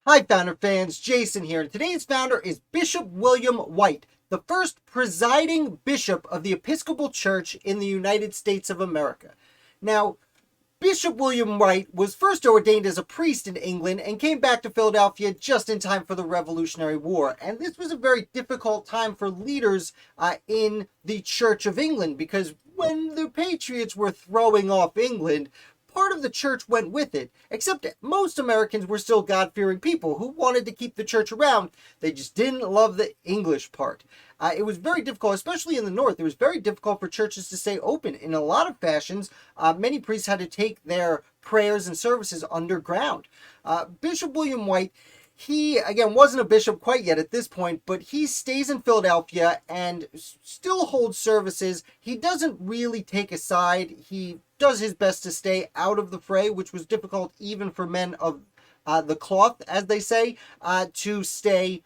Hi, Founder fans. Jason here. And today's founder is Bishop William White, the first presiding bishop of the Episcopal Church in the United States of America. Now, Bishop William White was first ordained as a priest in England and came back to Philadelphia just in time for the Revolutionary War. And this was a very difficult time for leaders in the Church of England, because when the Patriots were throwing off England, part of the church went with it, except most Americans were still God-fearing people who wanted to keep the church around. They just didn't love the English part. It was very difficult, especially in the North. It was very difficult for churches to stay open. In a lot of fashions, many priests had to take their prayers and services underground. Bishop William White, he, again, wasn't a bishop quite yet at this point, but he stays in Philadelphia and still holds services. He doesn't really take a side. He does his best to stay out of the fray, which was difficult even for men of the cloth, as they say, to stay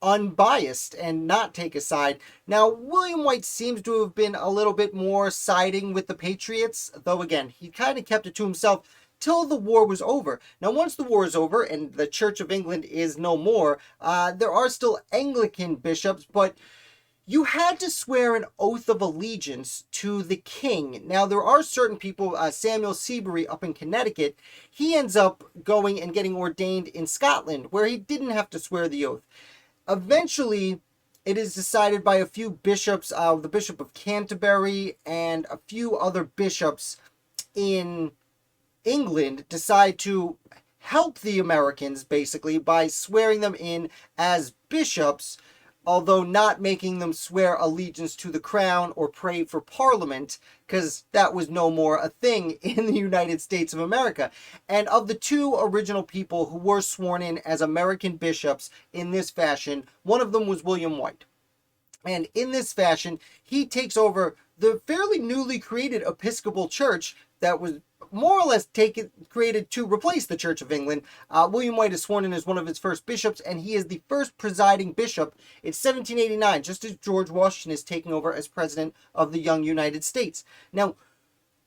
unbiased and not take a side. Now, William White seems to have been a little bit more siding with the Patriots, though again, he kind of kept it to himself till the war was over. Now, once the war is over and the Church of England is no more, there are still Anglican bishops, but you had to swear an oath of allegiance to the king. Now, there are certain people, Samuel Seabury up in Connecticut, he ends up going and getting ordained in Scotland, where he didn't have to swear the oath. Eventually, it is decided by a few bishops, the Bishop of Canterbury and a few other bishops in England, decide to help the Americans, basically, by swearing them in as bishops, although not making them swear allegiance to the crown or pray for Parliament, because that was no more a thing in the United States of America. And of the two original people who were sworn in as American bishops in this fashion, one of them was William White. And in this fashion, he takes over the fairly newly created Episcopal Church that was more or less created to replace the Church of England. William White is sworn in as one of its first bishops, and he is the first presiding bishop. It's 1789, just as George Washington is taking over as president of the young United States. Now,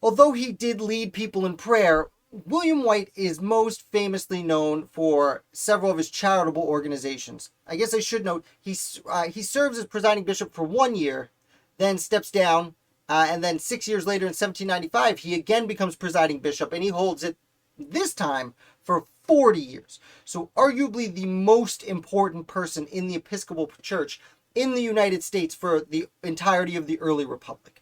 although he did lead people in prayer, William White is most famously known for several of his charitable organizations. I guess I should note, he serves as presiding bishop for 1 year, then steps down, and then 6 years later in 1795, he again becomes presiding bishop, and he holds it this time for 40 years. So arguably the most important person in the Episcopal Church in the United States for the entirety of the early Republic.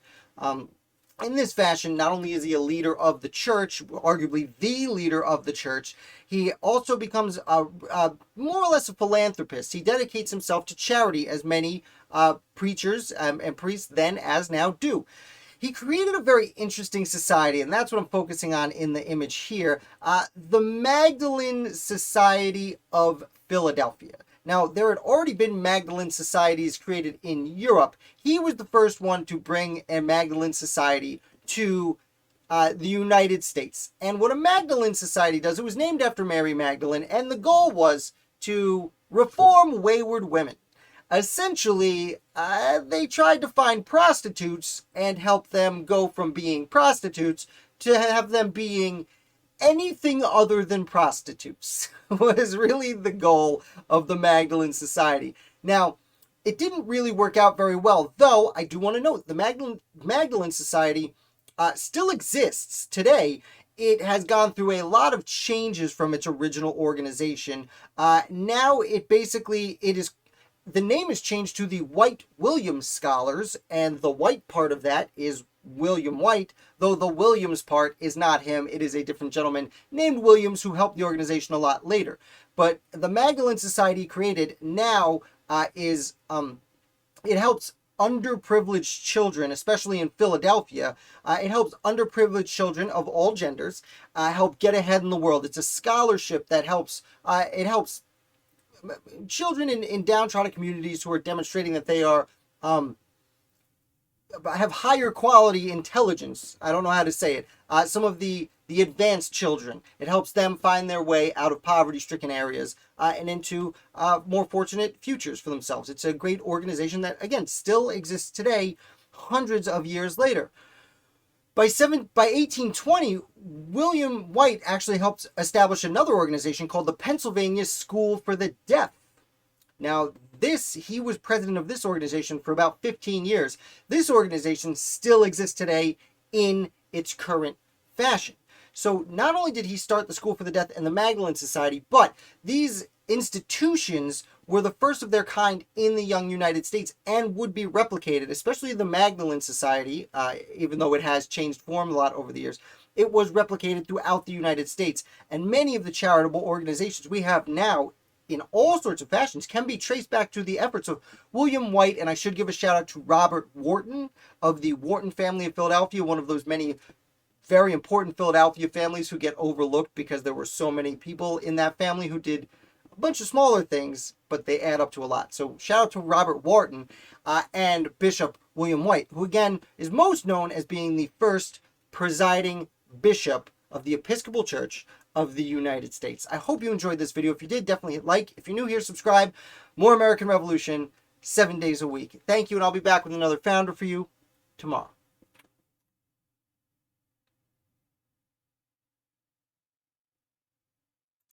In this fashion, not only is he a leader of the church, arguably the leader of the church, he also becomes more or less a philanthropist. He dedicates himself to charity, as many preachers and priests then as now do. He created a very interesting society, and that's what I'm focusing on in the image here, the Magdalene Society of Philadelphia. Now, there had already been Magdalene societies created in Europe. He was the first one to bring a Magdalene society to the United States. And what a Magdalene society does, it was named after Mary Magdalene, and the goal was to reform wayward women. Essentially, they tried to find prostitutes and help them go from being prostitutes to have them being anything other than prostitutes. Was really the goal of the Magdalene Society. Now, it didn't really work out very well, though I do want to note the Magdalene Society still exists today. It has gone through a lot of changes from its original organization. Now the name is changed to the White Williams Scholars, and the White part of that is William White, though the Williams part is not him. It is a different gentleman named Williams who helped the organization a lot later. But the Magdalene Society created now it helps underprivileged children, especially in Philadelphia. It helps underprivileged children of all genders help get ahead in the world. It's a scholarship that helps children in downtrodden communities who are demonstrating that they are have higher quality intelligence. I don't know how to say it. Some of the advanced children. It helps them find their way out of poverty-stricken areas and into more fortunate futures for themselves. It's a great organization that, again, still exists today, hundreds of years later. By 1820, William White actually helped establish another organization called the Pennsylvania School for the Deaf. Now, he was president of this organization for about 15 years. This organization still exists today in its current fashion. So not only did he start the School for the Deaf and the Magdalene Society, but these institutions were the first of their kind in the young United States and would be replicated, especially the Magdalene Society, even though it has changed form a lot over the years. It was replicated throughout the United States. And many of the charitable organizations we have now in all sorts of fashions can be traced back to the efforts of William White, and I should give a shout out to Robert Wharton of the Wharton family of Philadelphia, one of those many very important Philadelphia families who get overlooked because there were so many people in that family who did a bunch of smaller things, but they add up to a lot. So shout out to Robert Wharton and Bishop William White, who again is most known as being the first presiding bishop of the Episcopal Church of the United States. I hope you enjoyed this video. If you did, definitely hit like. If you're new here, subscribe. More American Revolution, 7 days a week. Thank you, and I'll be back with another founder for you tomorrow.